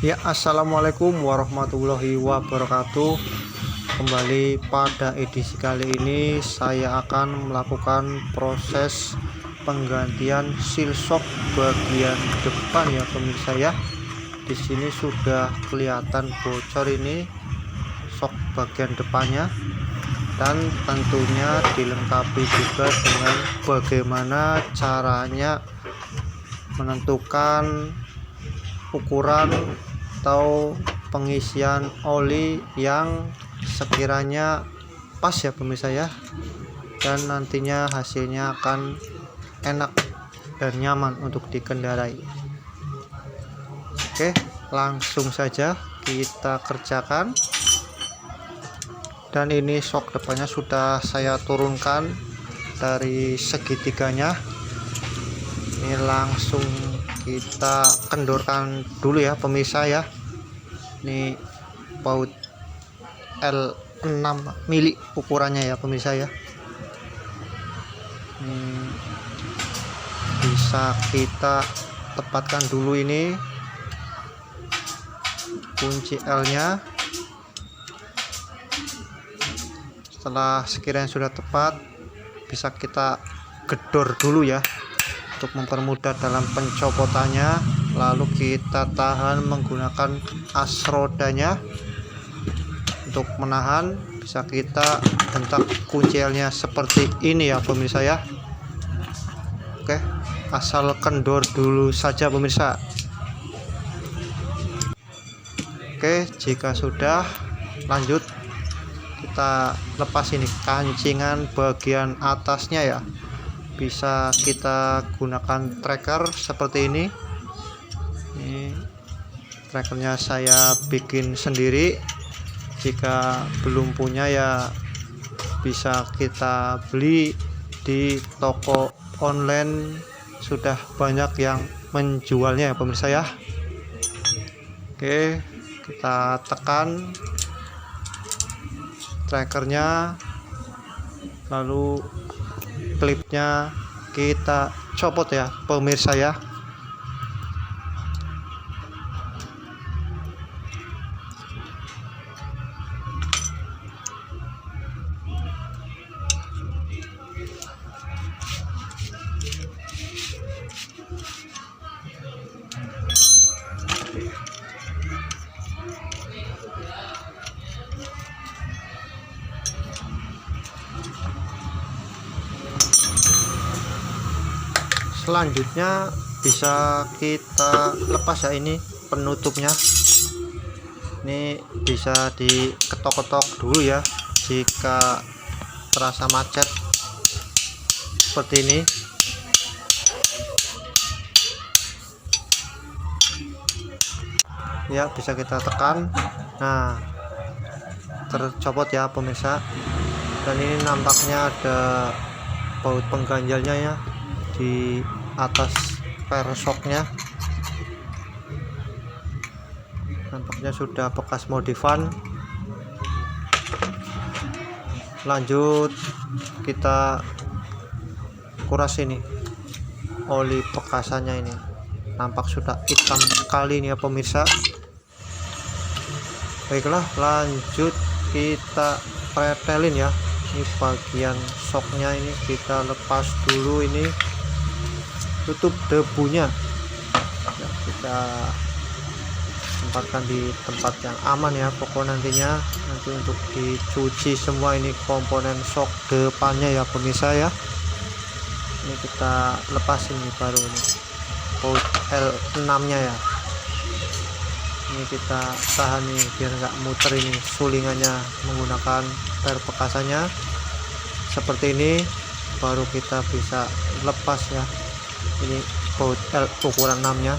Ya, assalamualaikum warahmatullahi wabarakatuh. Kembali pada edisi kali ini saya akan melakukan proses penggantian seal shock bagian depan ya pemirsa ya. Di sini sudah kelihatan bocor ini shock bagian depannya, dan tentunya dilengkapi juga dengan bagaimana caranya menentukan ukuran atau pengisian oli yang sekiranya pas ya pemirsa ya, dan nantinya hasilnya akan enak dan nyaman untuk dikendarai. Oke, langsung saja kita kerjakan. Dan ini shock depannya sudah saya turunkan dari segitiganya. Ini langsung kita kendorkan dulu ya pemirsa ya. Ini baut L6 mili ukurannya ya pemirsa ya. Ini bisa kita tepatkan dulu ini kunci L nya. Setelah sekiranya sudah tepat, bisa kita gedor dulu ya untuk mempermudah dalam pencopotannya. Lalu kita tahan menggunakan as rodanya. Untuk menahan bisa kita hentak kunci L nya seperti ini ya pemirsa ya. Oke, asal kendor dulu saja pemirsa. Oke, jika sudah, lanjut kita lepas ini kancingan bagian atasnya ya. Bisa kita gunakan tracker seperti ini. Ini trackernya saya bikin sendiri. Jika belum punya ya bisa kita beli di toko online, sudah banyak yang menjualnya ya pemirsa ya. Oke, kita tekan trackernya, lalu klipnya kita copot ya pemirsa ya. Selanjutnya bisa kita lepas ya ini penutupnya. Ini bisa diketok-ketok dulu ya jika terasa macet seperti ini. Ya, bisa kita tekan. Nah, tercopot ya pemirsa. Dan ini nampaknya ada baut pengganjalnya ya di atas persoknya. Nampaknya sudah bekas modifan. Lanjut kita kuras ini oli bekasannya. Ini nampak sudah hitam sekali nih ya pemirsa. Baiklah, lanjut kita pretelin ya. Ini bagian shocknya, ini kita lepas dulu ini tutup debunya ya, kita tempatkan di tempat yang aman ya. Pokoknya nanti untuk dicuci semua ini komponen shock depannya ya pemirsa ya. Ini kita lepas ini baru ini baut L6 nya ya. Ini kita tahan nih biar nggak muter ini sulingannya menggunakan per bekasannya seperti ini, baru kita bisa lepas ya. Ini baut L ukuran 6 nya.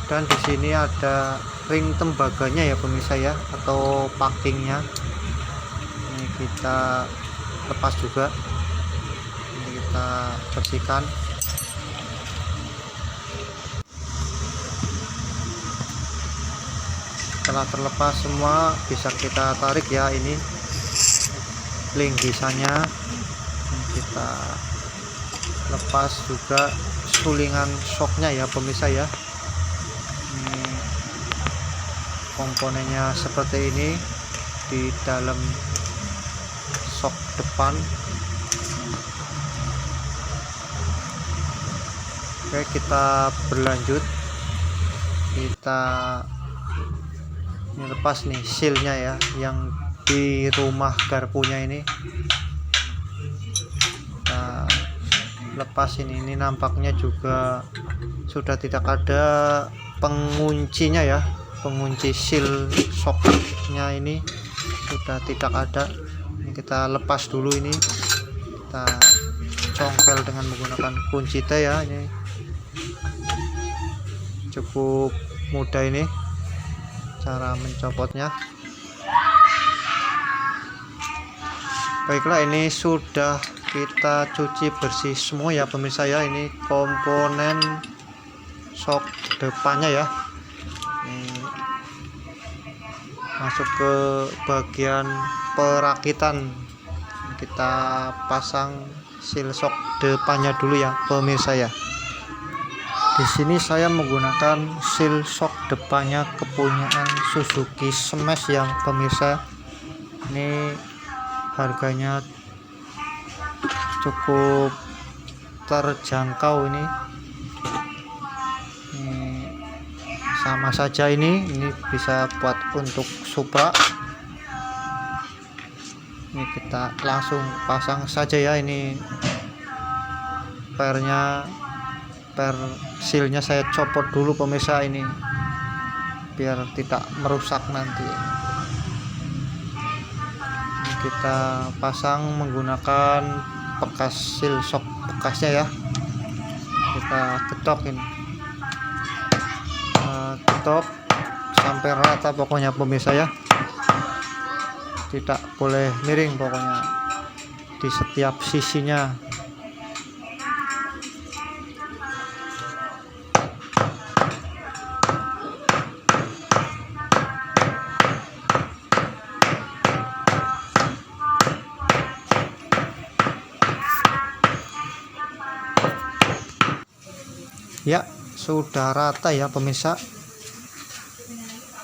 Dan di sini ada ring tembaganya ya pemirsa ya, atau packingnya. Ini kita lepas juga. Ini kita bersihkan. Setelah terlepas semua bisa kita tarik ya ini linggisannya. Ini kita lepas juga sulingan shocknya ya pemirsa ya. Ini komponennya seperti ini di dalam shock depan. Oke, kita berlanjut. Kita ini lepas nih sealnya ya, yang di rumah garpunya ini kita lepas ini nampaknya juga sudah tidak ada penguncinya ya, pengunci seal shocknya ini sudah tidak ada. Ini kita lepas dulu, ini kita congkel dengan menggunakan kunci T ya. Ini cukup mudah ini cara mencopotnya. Baiklah, ini sudah kita cuci bersih semua ya pemirsa ya. Ini komponen shock depannya ya. Ini masuk ke bagian perakitan. Kita pasang seal shock depannya dulu ya pemirsa ya. Di sini saya menggunakan seal shock depannya kepunyaan Suzuki Smash yang pemirsa. Ini harganya cukup terjangkau ini. Sama saja ini bisa buat untuk Supra. Ini kita langsung pasang saja ya. Ini per sealnya saya copot dulu pemirsa, ini biar tidak merusak nanti. Ini kita pasang menggunakan bekas seal shock bekasnya ya. Kita ketok ini, ketok sampai rata pokoknya pemirsa ya, tidak boleh miring pokoknya di setiap sisinya. Ya, sudah rata ya pemirsa.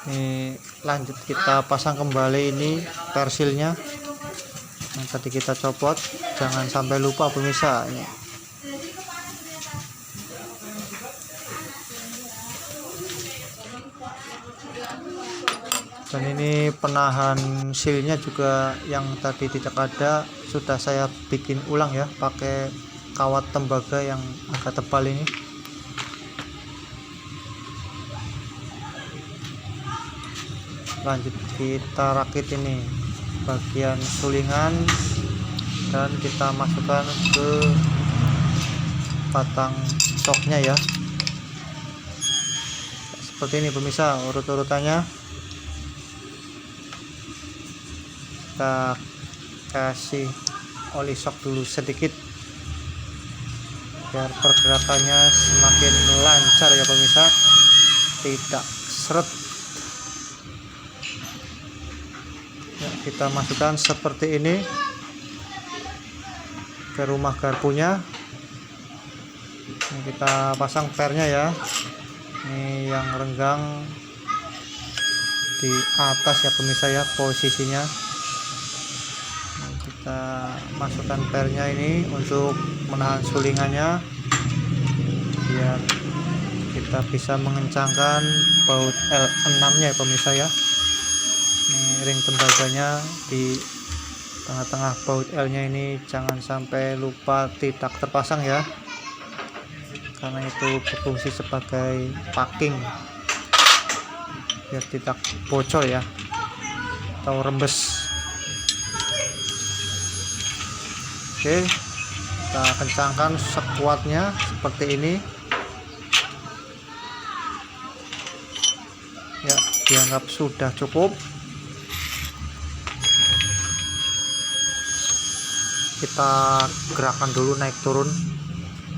Ini lanjut kita pasang kembali ini persilnya yang tadi kita copot. Jangan sampai lupa pemirsa ini. Dan ini penahan sealnya juga yang tadi tidak ada, sudah saya bikin ulang ya pakai kawat tembaga yang agak tebal ini. Lanjut kita rakit ini bagian sulingan dan kita masukkan ke batang shocknya ya, seperti ini pemirsa urut-urutannya. Kita kasih oli shock dulu sedikit biar pergerakannya semakin lancar ya pemirsa, tidak seret. Ya, kita masukkan seperti ini ke rumah garpunya. Ini kita pasang pernya ya. Ini yang renggang di atas ya pemirsa ya posisinya. Nah, kita masukkan pernya ini untuk menahan sulingannya biar kita bisa mengencangkan baut L6 nya ya pemirsa ya. Ini ring tembaganya di tengah-tengah baut L nya ini jangan sampai lupa tidak terpasang ya, karena itu berfungsi sebagai packing biar tidak bocor ya atau rembes. Oke, kita kencangkan sekuatnya seperti ini ya, dianggap sudah cukup. Kita gerakan dulu naik turun,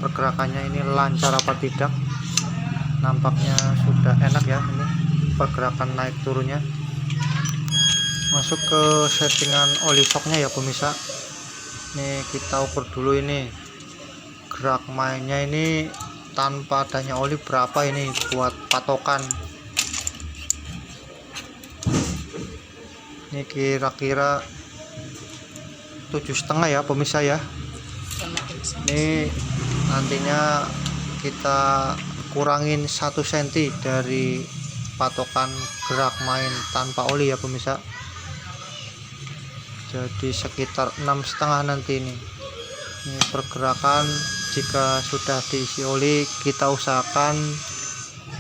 pergerakannya ini lancar apa tidak. Nampaknya sudah enak ya ini pergerakan naik turunnya. Masuk ke settingan oli shocknya ya pemirsa. Nih kita ukur dulu ini gerak mainnya ini tanpa adanya oli berapa ini buat patokan. Ini kira-kira 7,5 ya pemirsa ya. Ini nantinya kita kurangin 1 cm dari patokan gerak main tanpa oli ya pemirsa, jadi sekitar 6,5 nanti ini pergerakan. Jika sudah diisi oli kita usahakan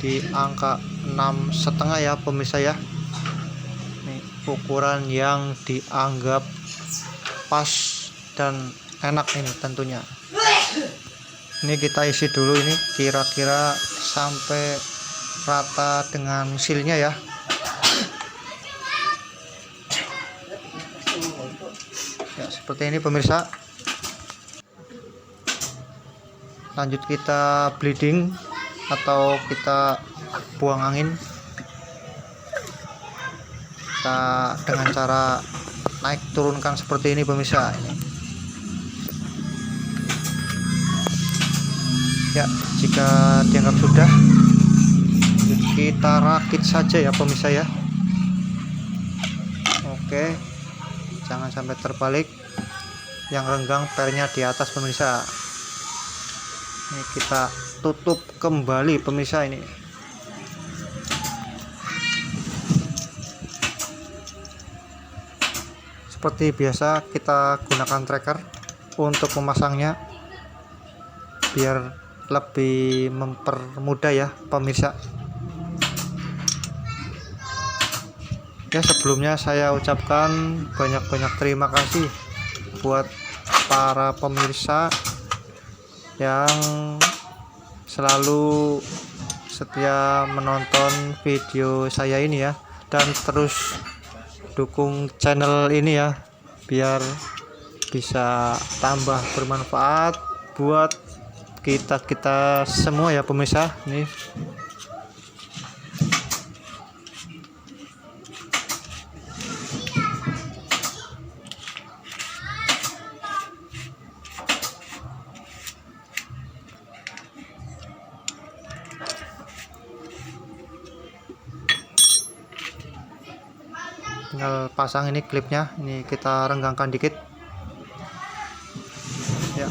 di angka 6,5 ya pemirsa ya. Ini ukuran yang dianggap pas dan enak ini tentunya. Ini kita isi dulu ini kira-kira sampai rata dengan silnya ya. Ya seperti ini pemirsa. Lanjut kita bleeding atau kita buang angin. Kita dengan cara naik turunkan seperti ini pemirsa. Ya, jika dianggap sudah, kita rakit saja ya pemirsa ya. Oke, jangan sampai terbalik, yang renggang pernya di atas pemirsa. Ini kita tutup kembali pemirsa ini. Seperti biasa kita gunakan tracker untuk memasangnya biar lebih mempermudah ya pemirsa. Ya sebelumnya saya ucapkan banyak-banyak terima kasih buat para pemirsa yang selalu setia menonton video saya ini ya, dan terus dukung channel ini ya biar bisa tambah bermanfaat buat kita semua ya pemirsa. Nih tinggal pasang ini klipnya, ini kita renggangkan dikit ya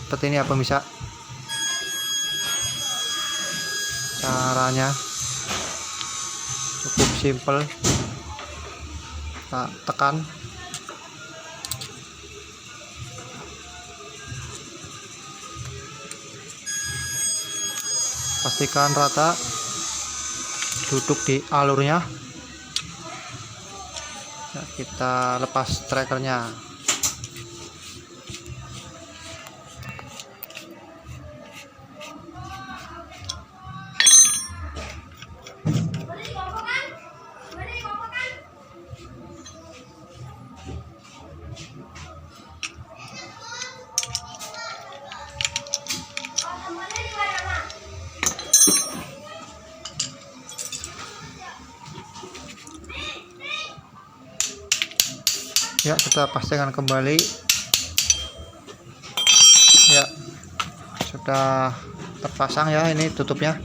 seperti ini ya pemirsa. Caranya cukup simple, kita tekan pastikan rata, duduk di alurnya ya, kita lepas trackernya. Ya kita pastikan kembali ya, sudah terpasang ya ini tutupnya.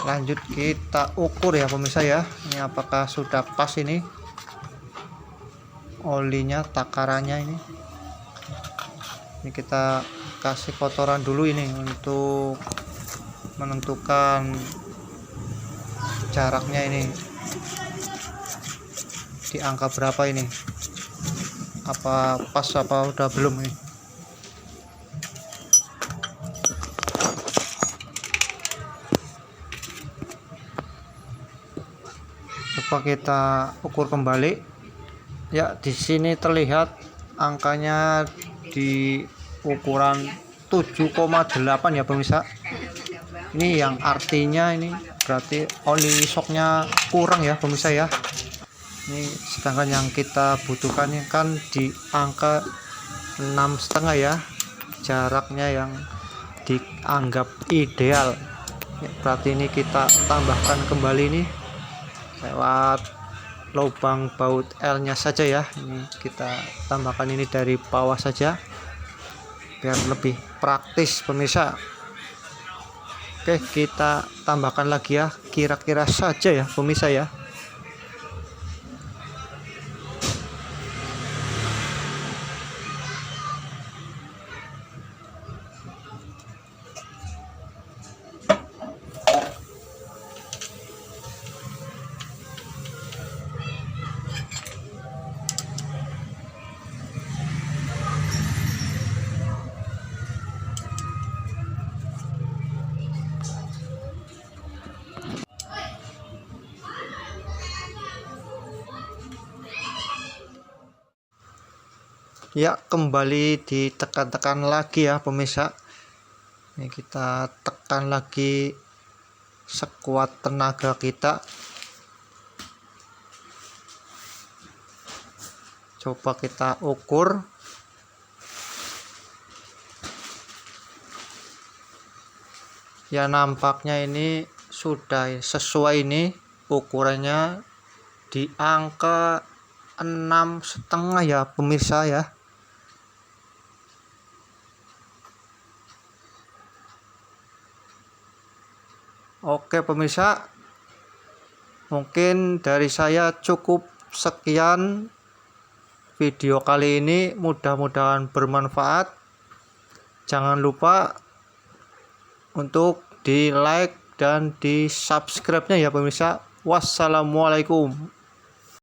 Lanjut kita ukur ya pemirsa ya, ini apakah sudah pas ini olinya, takarannya ini. Ini kita kasih kotoran dulu ini untuk menentukan jaraknya ini di angka berapa ini, apa pas apa udah belum ini. Coba kita ukur kembali ya, di sini terlihat angkanya di ukuran 7,8 ya pemirsa. Ini yang artinya ini berarti oli shocknya kurang ya pemirsa ya. Ini sedangkan yang kita butuhkan kan di angka 6,5 ya. jaraknya yang dianggap ideal. Berarti ini kita tambahkan kembali nih lewat lubang baut L nya saja ya. Ini kita tambahkan ini dari bawah saja biar lebih praktis pemirsa. Oke, kita tambahkan lagi ya, kira-kira saja ya pemirsa ya. Ya, kembali ditekan-tekan lagi ya pemirsa. Ini kita tekan lagi sekuat tenaga kita. Coba kita ukur. Ya, nampaknya ini sudah sesuai, ini ukurannya di angka 6,5 ya pemirsa ya. Oke pemirsa, mungkin dari saya cukup sekian video kali ini, mudah-mudahan bermanfaat. Jangan lupa untuk di like dan di subscribe nya ya pemirsa. Wassalamualaikum.